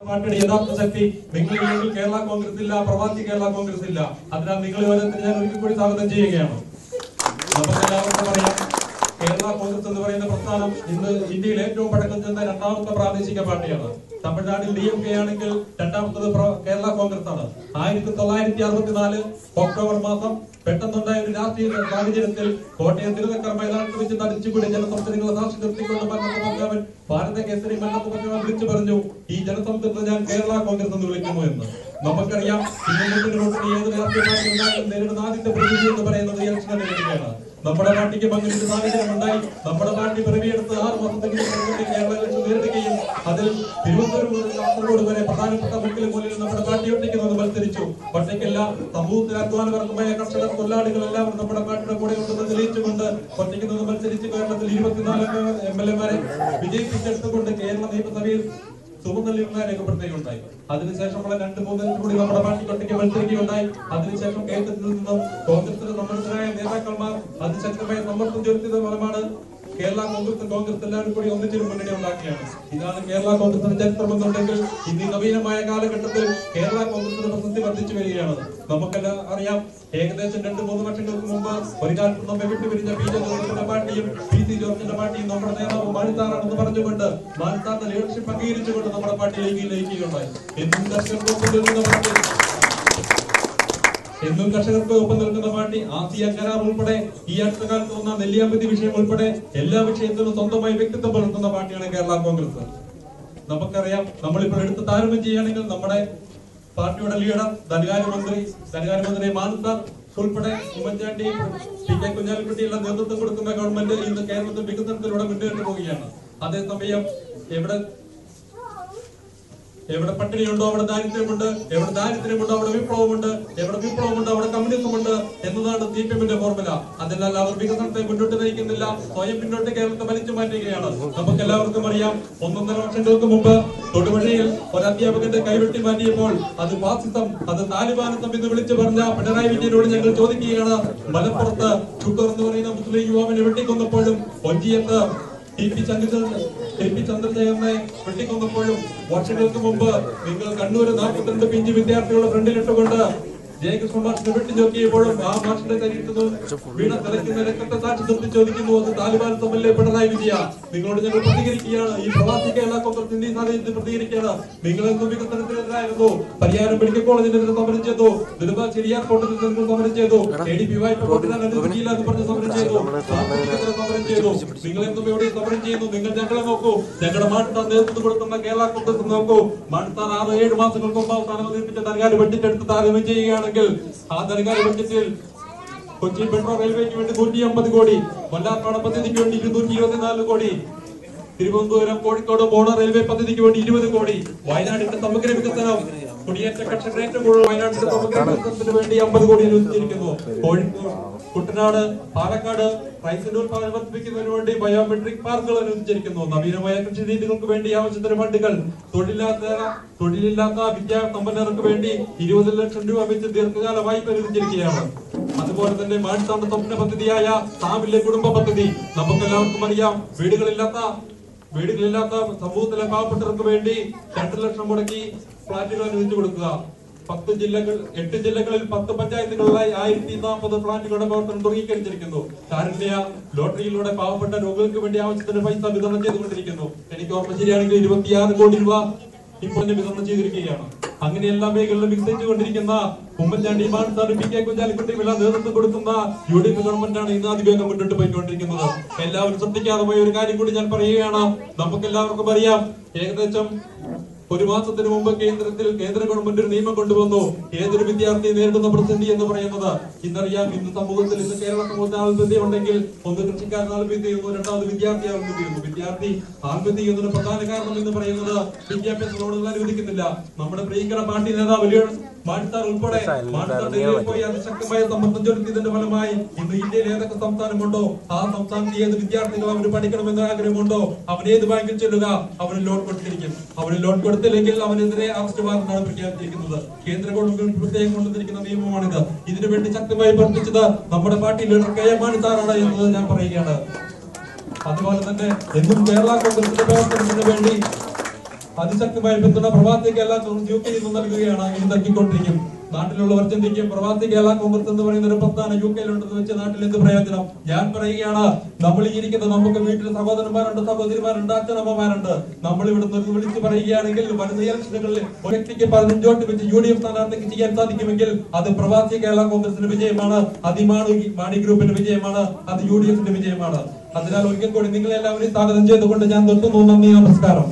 പാർട്ടിയുടെ യഥാർത്ഥ ശക്തി നിങ്ങളില്ലെങ്കിൽ കേരള കോൺഗ്രസ് ഇല്ല, പ്രവാസി കേരള കോൺഗ്രസ് ഇല്ല. അതിനാൽ നിങ്ങൾ ഓരോരുത്തരും ഞാൻ ഒരിക്കൽ കൂടി സ്വാഗതം ചെയ്യുകയാണ്. നമുക്കെല്ലാവർക്കും അറിയാം, കേരള കോൺഗ്രസ് എന്ന് പറയുന്ന പ്രസ്ഥാനം ഇന്ന് ഇന്ത്യയിൽ ഏറ്റവും പഴക്കം ചെന്ന രണ്ടാമത്തെ പ്രാദേശിക പാർട്ടിയാണ്. തമിഴ്നാട്ടിൽ DMK ആണെങ്കിൽ രണ്ടാമത്തത് കേരള കോൺഗ്രസ് ആണ്. 1964 ഒക്ടോബർ മാസം പെട്ടെന്നുണ്ടായ ഒരു രാഷ്ട്രീയ സാഹചര്യത്തിൽ കോട്ടയം തിരുനക്കര മൈതാനത്ത് വെച്ച് നടിച്ചുകൂടി ജനസംഘടനകളെ സാക്ഷി നിർത്തിക്കൊണ്ട് മരണപ്പെട്ടവൻ ഭാരത കേസരി മരണപ്പെട്ടവൻ വിളിച്ചു പറഞ്ഞു, ഈ ജനസംഘത്തെ ഞാൻ കേരള കോൺഗ്രസ് എന്ന് വിളിക്കുന്നു എന്ന്. നമുക്കറിയാം, ഏത് രാഷ്ട്രീയ പാർട്ടി ഉണ്ടായാലും നേരിടുന്ന ആദ്യത്തെ പ്രതിനിധി എന്ന് പറയുന്നത് ഇലക്ഷനെ നേരിടുകയാണ്. നമ്മുടെ പാർട്ടിക്ക് പങ്കെടുത്ത സാഹചര്യം ഉണ്ടായി. നമ്മുടെ പാർട്ടി പിറവിയെടുത്ത് 6 മാസത്തേക്ക് കേരള ഇലക്ഷൻ നേരിടുകയും അതിൽ തിരുവനന്തപുരം മുതൽ കാസർഗോഡ് വരെ പ്രധാനപ്പെട്ട മുക്കിലും മൂലയിലും നമ്മുടെ പാർട്ടി ഒറ്റയ്ക്കുന്നത് മത്സരിച്ചു. ഒറ്റയ്ക്കല്ല, സമൂഹത്തിൽ അധ്വാനവർഗമായ കർഷകർ, തൊഴിലാളികൾ എല്ലാവരും നമ്മുടെ പാർട്ടിയുടെ കൂടെ ഉണ്ടെന്ന് തെളിയിച്ചുകൊണ്ട് ഒറ്റയ്ക്കുന്നത് മത്സരിച്ച് കേരളത്തിൽ 24 MLA-മാരെ വിജയിപ്പിച്ചെടുത്തുകൊണ്ട് കേരള നിയമസഭയിൽ ചുമതലയുള്ള രേഖപ്പെടുത്തുകയുണ്ടായി. അതിനുശേഷമുള്ള 2-3 കൂടി നമ്മുടെ പാർട്ടിക്ക് ഒറ്റയ്ക്ക് മത്സരിക്കുകയുണ്ടായി. അതിനുശേഷം കേന്ദ്രത്തിൽ നിന്നും കോൺഗ്രസിന് സമ്മർദ്ദരായ നേതാക്കന്മാർ അതിശക്തമായ സമ്മർദ്ദം ചെലുത്തിയത് ഫലമാണ് കേരള കോൺഗ്രസ് എല്ലാവരും കൂടി ഒന്നിച്ചൊരു മുന്നണി ഉണ്ടാക്കിയാണ്. ഇതാണ് കേരള കോൺഗ്രസിന്റെ ചരിത്രം എന്നുണ്ടെങ്കിൽ ഇന്ന് നവീനമായ കാലഘട്ടത്തിൽ കേരള കോൺഗ്രസിന്റെ പ്രസക്തി വർദ്ധിച്ചു വരികയാണ്. നമുക്കെല്ലാം അറിയാം, ഏകദേശം 2-3 വർഷങ്ങൾക്ക് മുമ്പ് ഒരു കാലത്ത് നമ്മെ വിട്ടുപിരിഞ്ഞ PJ ജോർജിന്റെ പാർട്ടിയും PC ജോർജിന്റെ പാർട്ടിയും നമ്മുടെ നേതാവ് മാണിസാറാണെന്ന് പറഞ്ഞുകൊണ്ട് മാണിസാറിന്റെ ലീഡർഷിപ്പ് അംഗീകരിച്ചുകൊണ്ട് നമ്മുടെ പാർട്ടിയിലേക്ക് ലയിക്കുകയുണ്ടായി. എന്നും കർഷകർക്ക് ഒപ്പം നിൽക്കുന്ന പാർട്ടി ആസിയ കരാർ ഉൾപ്പെടെ ഈ അടുത്ത കാലത്ത് വന്ന നെല്ലിയാമ്പതി വിഷയം ഉൾപ്പെടെ എല്ലാ വിഷയത്തിലും സ്വന്തമായി വ്യക്തിത്വം പുലർത്തുന്ന പാർട്ടിയാണ് കേരള കോൺഗ്രസ്. നമുക്കറിയാം, നമ്മളിപ്പോൾ എടുത്ത് താരതമ്യം ചെയ്യുകയാണെങ്കിൽ നമ്മുടെ പാർട്ടിയുടെ ലീഡർ ധനകാര്യമന്ത്രി മാനസാർ ഉൾപ്പെടെ ഉമ്മൻചാണ്ടി, PK കുഞ്ഞാലിക്കുട്ടിയുള്ള നേതൃത്വം കൊടുക്കുന്ന ഗവൺമെന്റ് ഇന്ന് കേരളത്തിൽ വികസനത്തിലൂടെ മുന്നേറി പോവുകയാണ്. അതേസമയം എവിടെ പട്ടിണിയുണ്ടോ അവിടെ ദാരിദ്ര്യമുണ്ട്, എവിടെ ദാരിദ്ര്യമുണ്ടോ അവിടെ വിപ്ലവമുണ്ട്, എവിടെ വിപ്ലവമുണ്ട് അവിടെ കമ്മ്യൂണിസമുണ്ട് എന്നതാണ് CPM-ന്റെ ഫോർമുല. അതിനാൽ അവർ വികസനത്തെ മുന്നോട്ട് നയിക്കുന്നില്ല, സ്വയം പിന്നോട്ട് കേരളത്തെ വലിച്ചു മാറ്റുകയാണ്. നമുക്ക് എല്ലാവർക്കും അറിയാം, 1.5 വർഷങ്ങൾക്ക് മുമ്പ് തൊടുപുഴയിൽ ഒരു അധ്യാപകന്റെ കൈവെട്ടി മാറ്റിയപ്പോൾ അത് ഫാസിസം, അത് താലിബാനിസം എന്ന് വിളിച്ചു പറഞ്ഞ പിണറായി വിജയനോട് ഞങ്ങൾ ചോദിക്കുകയാണ്, മലപ്പുറത്ത് ഷുഗർ എന്ന് പറയുന്ന മുസ്ലിം യുവാവിനെ വെട്ടിക്കൊന്നപ്പോഴും ഒഞ്ചിയത്ത് TP ചന്ദ്രശേഖരനെ വെട്ടിക്കൊന്നപ്പോഴും വർഷങ്ങൾക്ക് മുമ്പ് നിങ്ങൾ കണ്ണൂര് 42 പിഞ്ച് വിദ്യാർത്ഥികളുടെ ഫ്രണ്ടിലിട്ടുകൊണ്ട് ജയകൃഷ്ണ മാഷിനെ വെട്ടിച്ചോക്കിയപ്പോഴും ആ മാഷിന്റെ ശരീരത്തിൽ വീണ തിളയ്ക്കുന്ന രക്തത്തെ സാക്ഷി നിർത്തി ചോദിക്കുന്നു, അത് താലിബാൻ സമല്ലേ പിണറായി വിജയ? നിങ്ങളോട് ഞങ്ങൾ പ്രതികരിക്കുകയാണ്. ഈ പ്രവാസി കേരള കോൺഗ്രസ് ഇന്ത്യ സാഹചര്യത്തിൽ പ്രതികരിക്കുകയാണ്. നിങ്ങളെന്നും വികസനത്തിനെതിരായിരുന്നു. പരിയാരം മെഡിക്കൽ കോളേജിനെതിരെ സമരം ചെയ്തു, ദിലബാഗ് ചെറിയാർ കോട്ടത്തിൽ സമരം ചെയ്തു, ADP വായ്പ കൊടുക്കാൻ അനുവദിക്കില്ല എന്ന് പറഞ്ഞ് സമരം ചെയ്തു, സമരം ചെയ്തു. നിങ്ങളെന്നും എവിടെ സമരം ചെയ്യുന്നു? നിങ്ങൾ ഞങ്ങളെ നോക്കൂ. ഞങ്ങളുടെ മാണിസാർ നേതൃത്വം കൊടുക്കുന്ന കേരള കോൺഗ്രസ് നോക്കൂ. മാണിസാർ 6-7 മാസങ്ങൾക്ക് മുമ്പ് അവസാനം അവതരിപ്പിച്ച ധനകാര്യ ബഡ്ജറ്റ് താരതമ്യം ചെയ്യുകയാണ്. ആ ധനകാര്യ ബഡ്ജറ്റിൽ കൊച്ചി മെട്രോ റെയിൽവേക്ക് വേണ്ടി 150 കോടി, കൊല്ലാർപ്പാട പദ്ധതിക്ക് വേണ്ടി 224 കോടി, തിരുവനന്തപുരം കോഴിക്കോട് മോണോ റെയിൽവേ പദ്ധതിക്ക് വേണ്ടി 20 കോടി, വയനാടിന്റെ സമഗ്ര വികസനം, കുടിയേറ്റ കർഷകർ ഏറ്റവും കൂടുതൽ വയനാട്ടിന്റെ സമഗ്ര വികസനത്തിന് വേണ്ടി 50 കോടി അനുവദിച്ചിരിക്കുന്നു. കോഴിക്കോട്, കുട്ടനാട്, പാലക്കാട് റൈസിന്റെ ഉത്പാദനം വർദ്ധിപ്പിക്കുന്നതിന് വേണ്ടി ബയോമെട്രിക് പാർക്കുകൾ അനുവദിച്ചിരിക്കുന്നു. നവീനമായ കൃഷി രീതികൾക്ക് വേണ്ടി ആവശ്യത്തിന് ഫണ്ടുകൾ, തൊഴിലില്ലാത്ത വിദ്യാസമ്പന്നർക്ക് വേണ്ടി 20 ലക്ഷം രൂപ വെച്ച് ദീർഘകാല വായ്പ അനുവദിച്ചിരിക്കുകയാണ്. അതുപോലെ തന്നെ മാണിസാറിന്റെ സ്വപ്ന പദ്ധതിയായ സാമിലെ കുടുംബ പദ്ധതി, നമുക്കെല്ലാവർക്കും അറിയാം, വീടുകളില്ലാത്ത സമൂഹത്തിലെ പാവപ്പെട്ടവർക്ക് വേണ്ടി 2 ലക്ഷം മുടക്കി ഫ്ളാറ്റുകൾ അനുവദിച്ചു കൊടുക്കുക. 8 ജില്ലകളിൽ 10 പഞ്ചായത്തുകളിലായി 1040 ഫ്ളാറ്റുകളുടെ പ്രവർത്തനം തുടങ്ങിക്കഴിഞ്ഞിരിക്കുന്നു. കാരുണ്യ ലോട്ടറിയിലൂടെ പാവപ്പെട്ട രോഗികൾക്ക് വേണ്ടി ആവശ്യത്തിന് പൈസ വിതരണം ചെയ്തുകൊണ്ടിരിക്കുന്നു. എനിക്ക് ഓർമ്മ ശരിയാണെങ്കിൽ 26 കോടി രൂപ ഇപ്പോൾ വിതരണം ചെയ്തിരിക്കുകയാണ്. അങ്ങനെ എല്ലാ മേഖലകളിലും വികസിച്ചുകൊണ്ടിരിക്കുന്ന ഉമ്മൻചാണ്ടി, മാണിസാർ, PK കുഞ്ഞാലിക്കുട്ടിയെല്ലാം നേതൃത്വം കൊടുക്കുന്ന UDF ഗവൺമെന്റാണ് ഇന്ന് അതിവേഗം മുന്നോട്ട് പോയിക്കൊണ്ടിരിക്കുന്നത്. എല്ലാവരും ശ്രദ്ധിക്കാതെ പോയ ഒരു കാര്യം കൂടി ഞാൻ പറയുകയാണ്. നമുക്ക് എല്ലാവർക്കും അറിയാം, ഏകദേശം 1 മാസത്തിന് മുമ്പ് കേന്ദ്ര ഗവൺമെന്റ് ഒരു നിയമം കൊണ്ടുവന്നു. ഏതൊരു വിദ്യാർത്ഥി നേരിടുന്ന പ്രതിസന്ധി എന്ന് പറയുന്നത് ഇന്നറിയാം. ഇന്ന് സമൂഹത്തിൽ, ഇന്ന് കേരള സമൂഹത്തിൽ ആത്മഹത്യ ഉണ്ടെങ്കിൽ ഒന്ന് കൃഷിക്കാരൻ ആത്മഹത്യ ചെയ്യുന്നു, രണ്ടാമത് വിദ്യാർത്ഥി ആത്മഹത്യ ചെയ്യുന്നു. വിദ്യാർത്ഥി ആത്മഹത്യ ചെയ്യുന്നതിന് പ്രധാന കാരണം എന്ന് പറയുന്നത് വിദ്യാഭ്യാസ ലോണുകൾ അനുവദിക്കുന്നില്ല. നമ്മുടെ പ്രിയങ്കര പാർട്ടി നേതാവ് മാണിസാർ ഉൾപ്പെടെ പോയി അതിശക്തമായ സമ്മർദ്ദം ചെലുത്തിയതിന്റെ ഫലമായി ഇന്ന് ഇന്ത്യയിൽ ഏതൊക്കെ സംസ്ഥാനമുണ്ടോ ആ സംസ്ഥാനത്ത് ഏത് വിദ്യാർത്ഥികൾ അവന് പഠിക്കണമെന്ന് ആഗ്രഹമുണ്ടോ അവനേത് ബാങ്കിൽ ചെല്ലുക, അവന് ലോൺ കൊടുത്തിരിക്കും. അവന് ലോൺ കൊടുത്തില്ലെങ്കിൽ അവനെതിരെ അറസ്റ്റ് വാറന്റാണ് പ്രഖ്യാപിച്ചിരിക്കുന്നത്. കേന്ദ്ര ഗവൺമെന്റ് പ്രത്യേകം കൊണ്ടുവന്നിരിക്കുന്ന നിയമമാണിത്. ഇതിനുവേണ്ടി ശക്തമായി പ്രവർത്തിച്ചത് നമ്മുടെ പാർട്ടി ലീഡർ KM മാണിസാറാണ് എന്നത് ഞാൻ പറയുകയാണ്. അതുപോലെ തന്നെ എന്നും കേരള കോൺഗ്രസിന്റെ പ്രവർത്തനത്തിന് വേണ്ടി അതിശക്തമായ പിന്തുണ പ്രവാസി കേരള കോൺഗ്രസ് UK നിന്ന് നൽകുകയാണ്. ഇനി നൽകിക്കൊണ്ടിരിക്കും. നാട്ടിലുള്ളവർ ചിന്തിക്കും, പ്രവാസി കേരള കോൺഗ്രസ് എന്ന് പറയുന്ന ഒരു പ്രസ്ഥാനം UK യിലുണ്ടെന്ന് വെച്ച് നാട്ടിൽ എന്ത് പ്രയോജനം? ഞാൻ പറയുകയാണ്, നമ്മൾ ഈ ഇരിക്കുന്നത് നമുക്ക് വീട്ടിൽ സഹോദരന്മാരുണ്ട്, സഹോദരിമാരുണ്ട്, അച്ഛനമ്മമാരുണ്ട്. നമ്മൾ ഇവിടുന്ന് വിളിച്ചു പറയുകയാണെങ്കിൽ വരുന്ന ഇലക്ഷനുകളിൽ ഒരു വ്യക്തിക്ക് 15 വോട്ട് വെച്ച് UDF സ്ഥാനാർത്ഥിക്ക് ചെയ്യാൻ സാധിക്കുമെങ്കിൽ അത് പ്രവാസി കേരള കോൺഗ്രസിന്റെ വിജയമാണ്, അത് മാണി ഗ്രൂപ്പിന്റെ വിജയമാണ്, അത് UDF ന്റെ വിജയമാണ്. അതിനാൽ ഒരിക്കൽ കൂടി നിങ്ങളെല്ലാവരെയും സ്വാഗതം ചെയ്തുകൊണ്ട് ഞാൻ നിർത്തുന്നു. നന്ദി, നമസ്കാരം.